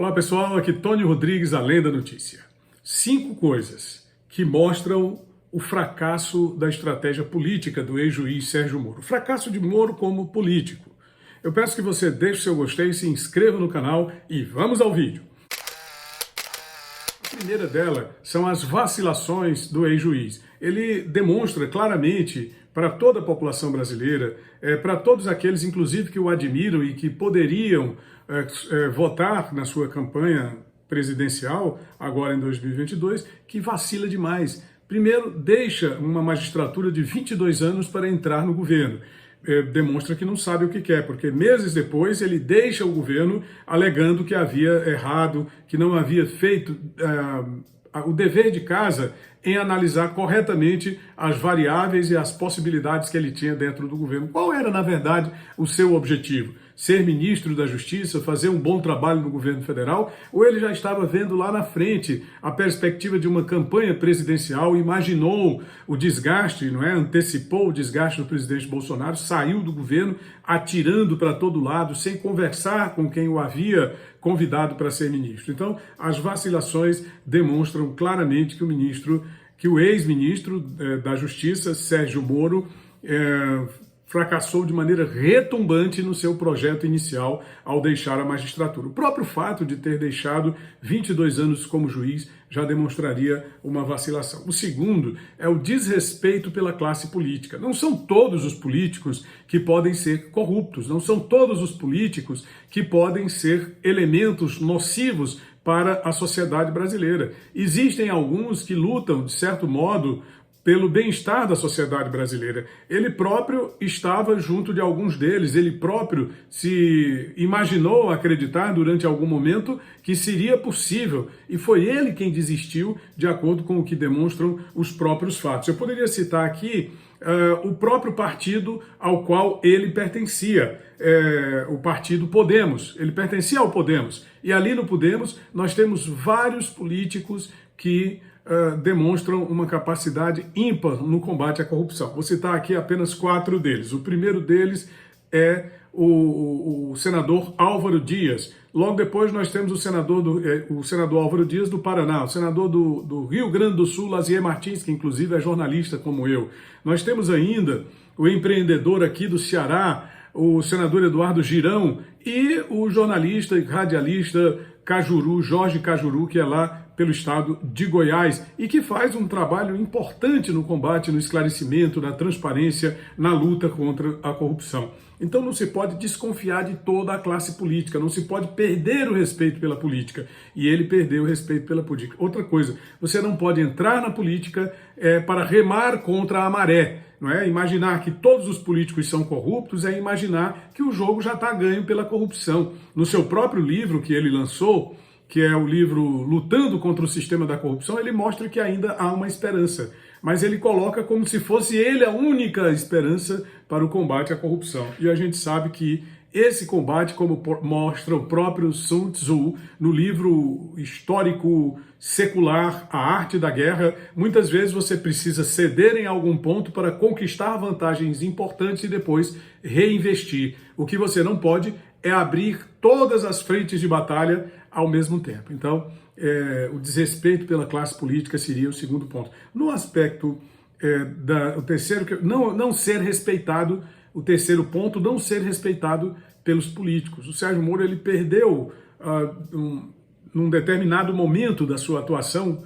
Olá pessoal, aqui Tony Rodrigues, Além da Notícia. 5 coisas que mostram o fracasso da estratégia política do ex-juiz Sérgio Moro. O fracasso de Moro como político. Eu peço que você deixe seu gostei, se inscreva no canal e vamos ao vídeo. A primeira dela são as vacilações do ex-juiz. Ele demonstra claramente para toda a população brasileira, para todos aqueles, inclusive, que o admiram e que poderiam votar na sua campanha presidencial, agora em 2022, que vacila demais. Primeiro, deixa uma magistratura de 22 anos para entrar no governo. Demonstra que não sabe o que quer, porque meses depois ele deixa o governo alegando que havia errado, que não havia feito o dever de casa em analisar corretamente as variáveis e as possibilidades que ele tinha dentro do governo. Qual era, na verdade, o seu objetivo? Ser ministro da Justiça, fazer um bom trabalho no governo federal? Ou ele já estava vendo lá na frente a perspectiva de uma campanha presidencial, imaginou o desgaste, não é? Antecipou o desgaste do presidente Bolsonaro, saiu do governo atirando para todo lado, sem conversar com quem o havia convidado para ser ministro. Então, as vacilações demonstram claramente que o ex-ministro da Justiça, Sérgio Moro, fracassou de maneira retumbante no seu projeto inicial ao deixar a magistratura. O próprio fato de ter deixado 22 anos como juiz já demonstraria uma vacilação. O segundo é o desrespeito pela classe política. Não são todos os políticos que podem ser corruptos, não são todos os políticos que podem ser elementos nocivos para a sociedade brasileira. Existem alguns que lutam, de certo modo, pelo bem-estar da sociedade brasileira. Ele próprio estava junto de alguns deles, ele próprio se imaginou acreditar durante algum momento que seria possível, e foi ele quem desistiu, de acordo com o que demonstram os próprios fatos. Eu poderia citar aqui o próprio partido ao qual ele pertencia, o partido Podemos. Ele pertencia ao Podemos, e ali no Podemos nós temos vários políticos que demonstram uma capacidade ímpar no combate à corrupção. Vou citar aqui apenas 4 deles. O primeiro deles é o senador Álvaro Dias. Logo depois nós temos o senador Álvaro Dias do Paraná, o senador do Rio Grande do Sul, Lazier Martins, que inclusive é jornalista como eu. Nós temos ainda o empreendedor aqui do Ceará, o senador Eduardo Girão, e o jornalista e radialista Cajuru, Jorge Cajuru, que é lá pelo estado de Goiás e que faz um trabalho importante no combate, no esclarecimento, na transparência, na luta contra a corrupção. Então não se pode desconfiar de toda a classe política, não se pode perder o respeito pela política. E ele perdeu o respeito pela política. Outra coisa, você não pode entrar na política para remar contra a maré. Não é? Imaginar que todos os políticos são corruptos é imaginar que o jogo já está ganho pela corrupção. No seu próprio livro que ele lançou, que é o livro Lutando contra o Sistema da Corrupção, ele mostra que ainda há uma esperança. Mas ele coloca como se fosse ele a única esperança para o combate à corrupção. E a gente sabe que esse combate, como mostra o próprio Sun Tzu no livro histórico secular A Arte da Guerra, muitas vezes você precisa ceder em algum ponto para conquistar vantagens importantes e depois reinvestir. O que você não pode é abrir todas as frentes de batalha ao mesmo tempo. Então, o desrespeito pela classe política seria o segundo ponto. No aspecto o terceiro, não ser respeitado, o terceiro ponto, não ser respeitado pelos políticos. O Sérgio Moro ele perdeu, num determinado momento da sua atuação,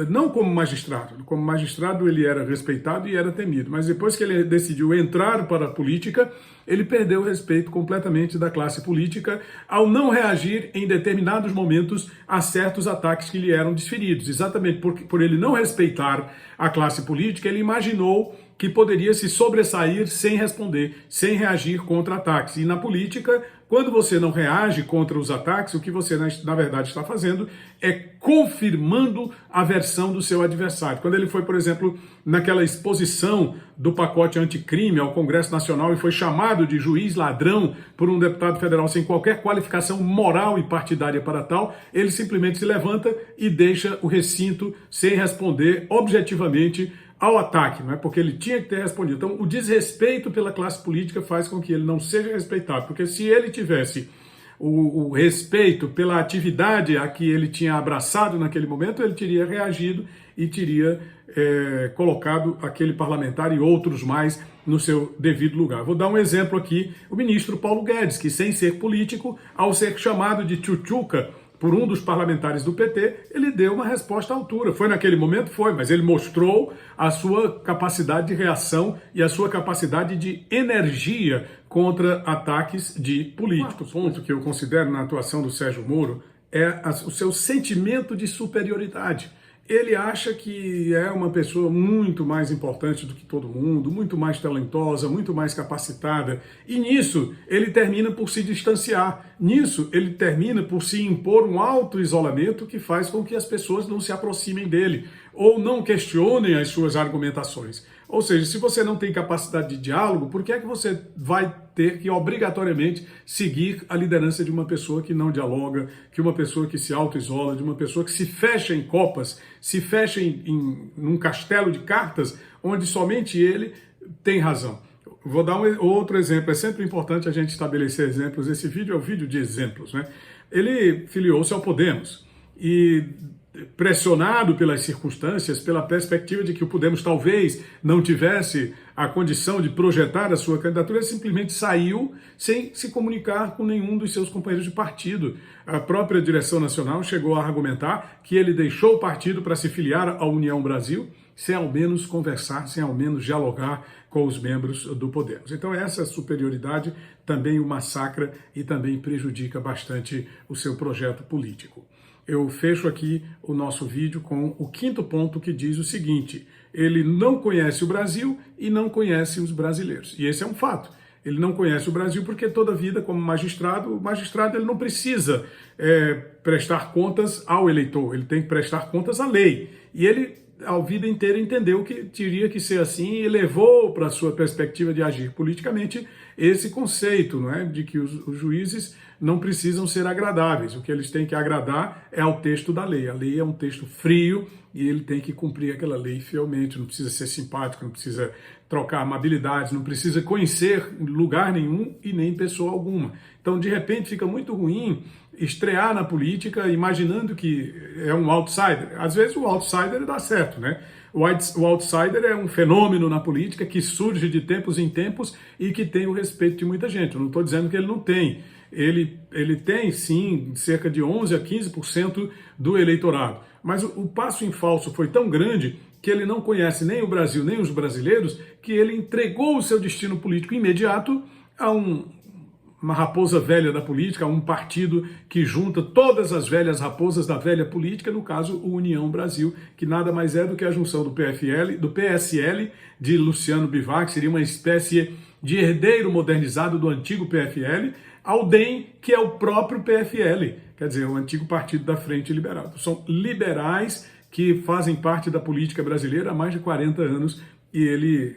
não como magistrado ele era respeitado e era temido, mas depois que ele decidiu entrar para a política, ele perdeu o respeito completamente da classe política ao não reagir em determinados momentos a certos ataques que lhe eram desferidos. Exatamente por ele não respeitar a classe política, ele imaginou que poderia se sobressair sem responder, sem reagir contra ataques. E na política, quando você não reage contra os ataques, o que você, na verdade, está fazendo é confirmando a versão do seu adversário. Quando ele foi, por exemplo, naquela exposição do pacote anticrime ao Congresso Nacional e foi chamado de juiz ladrão por um deputado federal sem qualquer qualificação moral e partidária para tal, ele simplesmente se levanta e deixa o recinto sem responder objetivamente ao ataque, não é? Porque ele tinha que ter respondido. Então, o desrespeito pela classe política faz com que ele não seja respeitado, porque se ele tivesse o respeito pela atividade a que ele tinha abraçado naquele momento, ele teria reagido e teria colocado aquele parlamentar e outros mais no seu devido lugar. Vou dar um exemplo aqui, o ministro Paulo Guedes, que sem ser político, ao ser chamado de tchutchuca por um dos parlamentares do PT, ele deu uma resposta à altura. Foi naquele momento? Foi, mas ele mostrou a sua capacidade de reação e a sua capacidade de energia contra ataques de políticos. O ponto que eu considero na atuação do Sérgio Moro é o seu sentimento de superioridade. Ele acha que é uma pessoa muito mais importante do que todo mundo, muito mais talentosa, muito mais capacitada. E nisso ele termina por se distanciar. Nisso ele termina por se impor um auto-isolamento que faz com que as pessoas não se aproximem dele ou não questionem as suas argumentações. Ou seja, se você não tem capacidade de diálogo, por que é que você vai ter que obrigatoriamente seguir a liderança de uma pessoa que não dialoga, que uma pessoa que se auto-isola, de uma pessoa que se fecha em copas, se fecha num castelo de cartas, onde somente ele tem razão? Vou dar outro exemplo, é sempre importante a gente estabelecer exemplos, esse vídeo é um vídeo de exemplos, né? Ele filiou-se ao Podemos e, pressionado pelas circunstâncias, pela perspectiva de que o Podemos talvez não tivesse a condição de projetar a sua candidatura, ele simplesmente saiu sem se comunicar com nenhum dos seus companheiros de partido. A própria direção nacional chegou a argumentar que ele deixou o partido para se filiar à União Brasil, sem ao menos conversar, sem ao menos dialogar com os membros do Podemos. Então essa superioridade também o massacra e também prejudica bastante o seu projeto político. Eu fecho aqui o nosso vídeo com o quinto ponto, que diz o seguinte: ele não conhece o Brasil e não conhece os brasileiros. E esse é um fato. Ele não conhece o Brasil porque toda a vida, como magistrado, o magistrado ele não precisa prestar contas ao eleitor, ele tem que prestar contas à lei. E ele, a vida inteira, entendeu que teria que ser assim e levou para a sua perspectiva de agir politicamente esse conceito, não é, de que os juízes não precisam ser agradáveis. O que eles têm que agradar é ao texto da lei. A lei é um texto frio e ele tem que cumprir aquela lei fielmente. Não precisa ser simpático, não precisa trocar amabilidades, não precisa conhecer lugar nenhum e nem pessoa alguma. Então, de repente, fica muito ruim estrear na política imaginando que é um outsider. Às vezes o outsider dá certo, né? O outsider é um fenômeno na política que surge de tempos em tempos e que tem o respeito de muita gente. Eu não estou dizendo que ele não tem. Ele tem, sim, cerca de 11% a 15% do eleitorado. Mas o passo em falso foi tão grande que ele não conhece nem o Brasil, nem os brasileiros, que ele entregou o seu destino político imediato a uma raposa velha da política, um partido que junta todas as velhas raposas da velha política, no caso, o União Brasil, que nada mais é do que a junção do PSL, de Luciano Bivar, que seria uma espécie de herdeiro modernizado do antigo PFL, ao DEM, que é o próprio PFL, quer dizer, o antigo partido da Frente Liberal. São liberais que fazem parte da política brasileira há mais de 40 anos e ele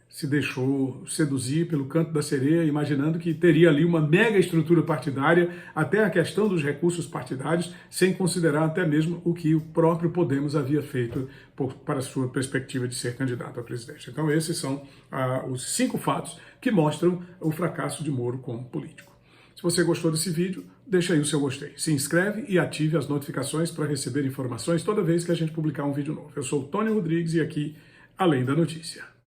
se deixou seduzir pelo canto da sereia, imaginando que teria ali uma mega estrutura partidária, até a questão dos recursos partidários, sem considerar até mesmo o que o próprio Podemos havia feito para a sua perspectiva de ser candidato à presidência. Então esses são os 5 fatos que mostram o fracasso de Moro como político. Se você gostou desse vídeo, deixa aí o seu gostei. Se inscreve e ative as notificações para receber informações toda vez que a gente publicar um vídeo novo. Eu sou o Tony Rodrigues e aqui, Além da Notícia.